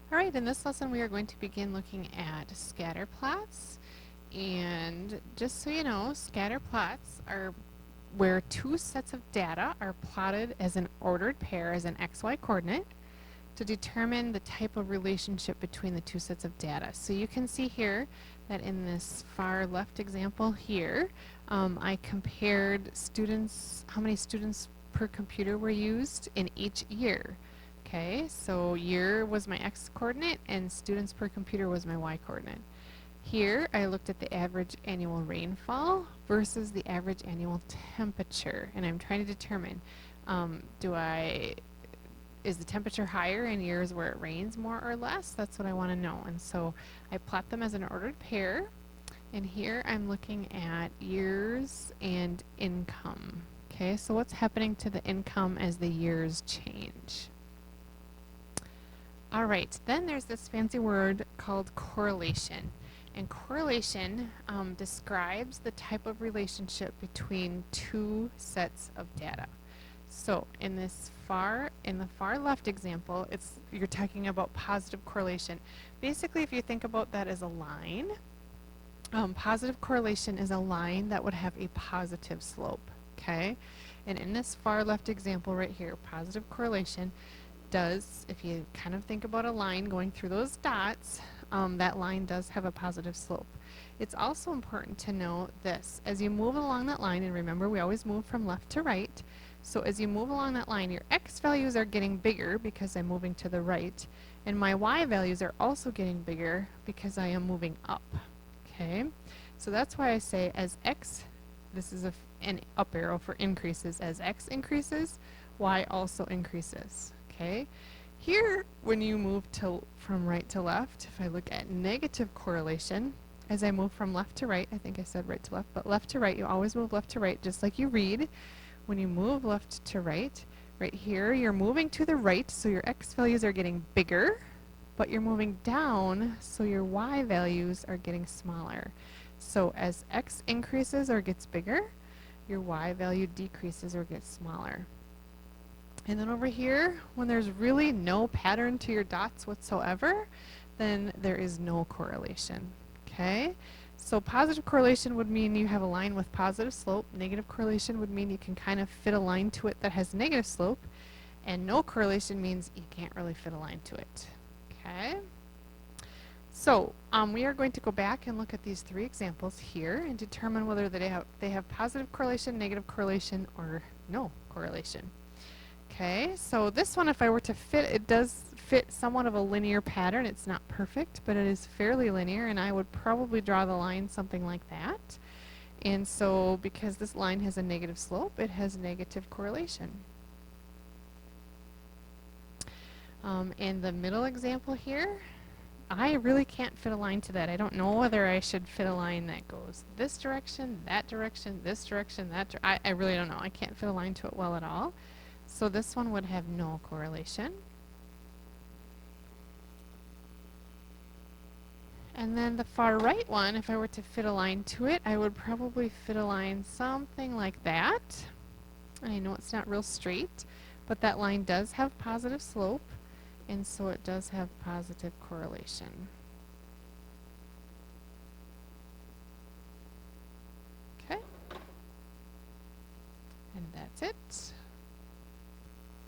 All right, in this lesson we are going to begin looking at scatter plots. And just so you know, scatter plots are where two sets of data are plotted as an ordered pair as an xy coordinate to determine the type of relationship between the two sets of data. So you can see here that in this far left example here, I compared students, how many students per computer were used in each year. Okay, so year was my x coordinate and students per computer was my y coordinate. Here I looked at the average annual rainfall versus the average annual temperature, and I'm trying to determine is the temperature higher in years where it rains more or less? That's what I want to know. And so I plot them as an ordered pair, and here I'm looking at years and income. Okay, so what's happening to the income as the years change? All right, then there's this fancy word called correlation. And correlation describes the type of relationship between two sets of data. So in the far left example, you're talking about positive correlation. Basically, if you think about that as a line, positive correlation is a line that would have a positive slope, okay? And in this far left example right here, positive correlation does, if you kind of think about a line going through those dots, that line does have a positive slope. It's also important to know this. As you move along that line, and remember we always move from left to right, so as you move along that line, your x values are getting bigger because I'm moving to the right, and my y values are also getting bigger because I am moving up. Okay? So that's why I say as x, this is an up arrow for increases. As x increases, y also increases. Okay? Here, when you move from right to left, if I look at negative correlation, as I move from left to right, I think I said right to left, but left to right, you always move left to right, just like you read. When you move left to right, right here, you're moving to the right, so your x values are getting bigger, but you're moving down, so your y values are getting smaller. So as x increases or gets bigger, your y value decreases or gets smaller. And then over here, when there's really no pattern to your dots whatsoever, then there is no correlation. Okay? So positive correlation would mean you have a line with positive slope. Negative correlation would mean you can kind of fit a line to it that has negative slope. And no correlation means you can't really fit a line to it. Okay? So we are going to go back and look at these three examples here and determine whether they have positive correlation, negative correlation, or no correlation. Okay, so this one, if I were to fit, it does fit somewhat of a linear pattern. It's not perfect, but it is fairly linear, and I would probably draw the line something like that. And so, because this line has a negative slope, it has negative correlation. In the middle example here, I really can't fit a line to that. I don't know whether I should fit a line that goes this direction, that direction, this direction, I really don't know. I can't fit a line to it well at all. So this one would have no correlation. And then the far right one, if I were to fit a line to it, I would probably fit a line something like that. And I know it's not real straight, but that line does have positive slope, and so it does have positive correlation. Okay. And that's it.